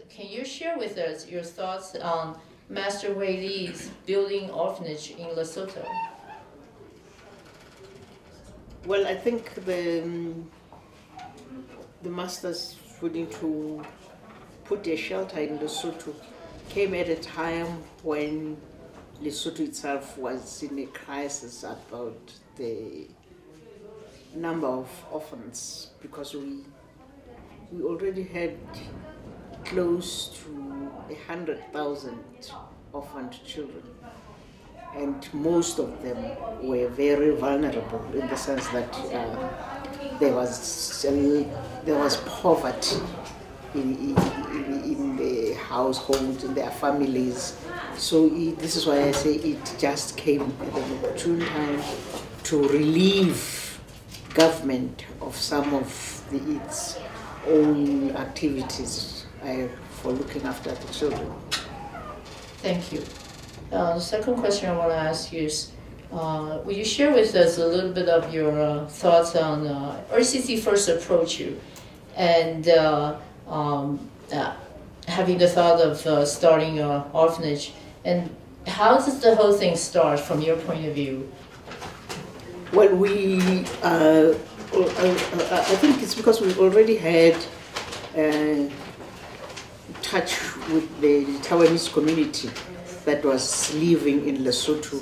can you share with us your thoughts on Master Hui Li's building orphanage in Lesotho? Well, I think the masters willing to put a shelter in Lesotho came at a time when Lesotho itself was in a crisis about the number of orphans, because we already had close to 100,000 orphaned children, and most of them were very vulnerable in the sense that there was poverty in the households, in their families. So this is why I say it just came at an opportune time to relieve government of some of its own activities for looking after the children. Thank you. The second question I want to ask you is, will you share with us a little bit of your thoughts on ACC first approached you and having the thought of starting an orphanage, and how does the whole thing start from your point of view? Well, I think it's because we already had touch with the Taiwanese community that was living in Lesotho,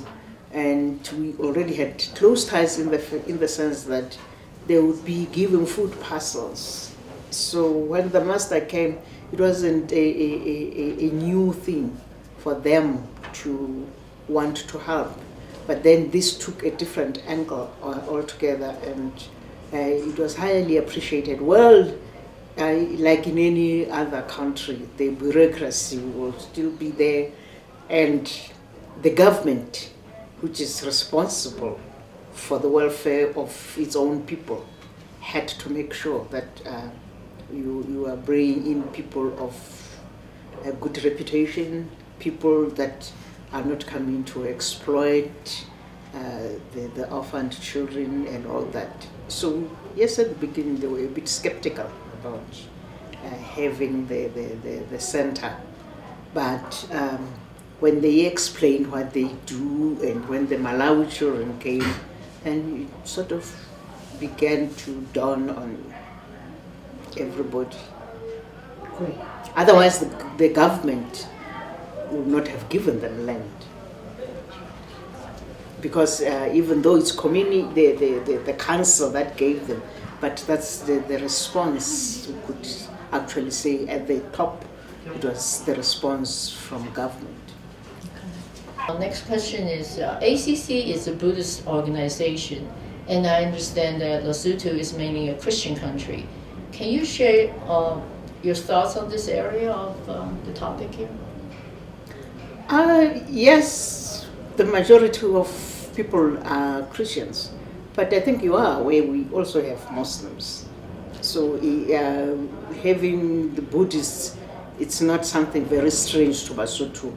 and we already had close ties in the sense that they would be given food parcels. So when the master came, it wasn't a new thing for them to want to help, but then this took a different angle altogether, and it was highly appreciated. Well, like in any other country, the bureaucracy will still be there, and the government, which is responsible for the welfare of its own people, had to make sure that you are bringing in people of a good reputation, people that are not coming to exploit the orphaned children and all that. So yes, at the beginning they were a bit skeptical about having the center, but when they explained what they do, and when the Malawi children came, and it sort of began to dawn on everybody. Great. Otherwise the government would not have given them land, because even though it's community, the council that gave them, but that's the response. We could actually say at the top it was the response from government. Okay. Next question is, ACC is a Buddhist organization, and I understand that Lesotho is mainly a Christian country. Can you share your thoughts on this area of the topic here? Yes, the majority of people are Christians, but I think you are aware we also have Muslims. So having the Buddhists, it's not something very strange to Lesotho.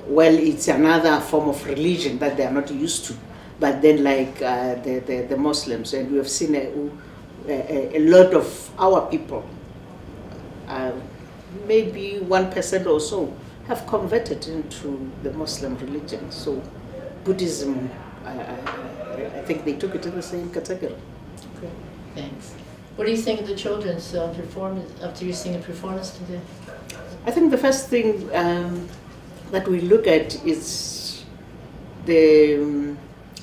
Well, it's another form of religion that they are not used to, but then like the Muslims, and we have seen a lot of our people, maybe 1% or so, have converted into the Muslim religion. So Buddhism, I think they took it in the same category. Okay, thanks. What do you think of the children's performance after you've seen the performance today? I think the first thing that we look at is the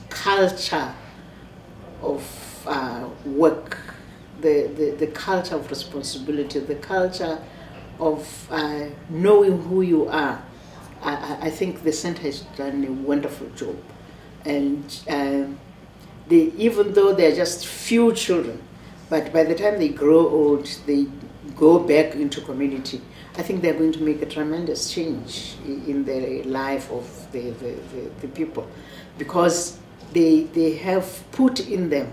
culture of work, the culture of responsibility, the culture of knowing who you are. I think the center has done a wonderful job, and even though they're just few children, but by the time they grow old, they go back into community. I think they're going to make a tremendous change in the life of the people, because they have put in them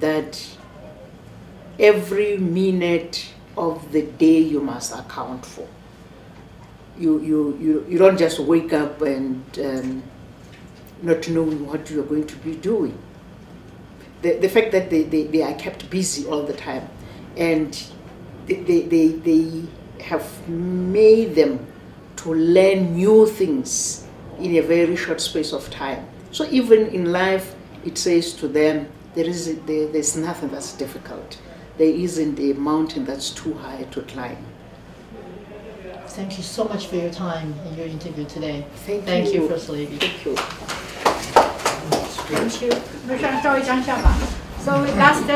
that every minute of the day you must account for. You don't just wake up and not knowing what you're going to be doing. The fact that they are kept busy all the time, and they have made them to learn new things in a very short space of time. So even in life, it says to them, there's nothing that's difficult. There isn't a mountain that's too high to climb. Thank you so much for your time and your interview today. Thank you. First Lady. Thank you. Thank you. So last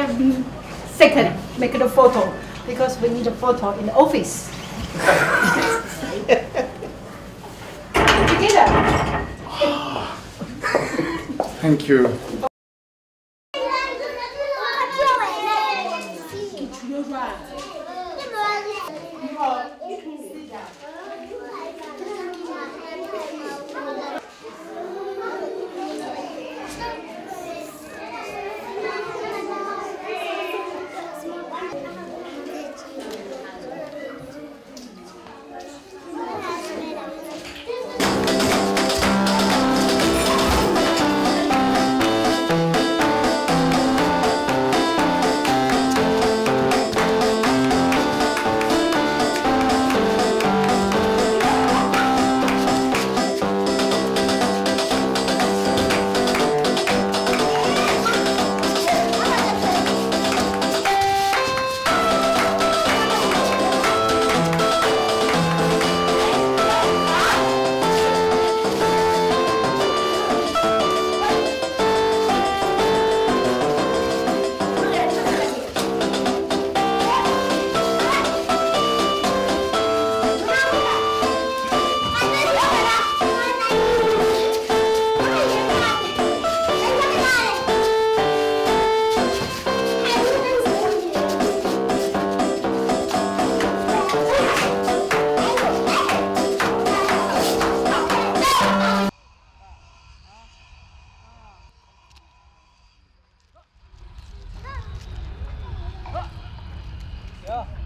second, make the photo because we need a photo in the office. Together. Thank you. Yeah.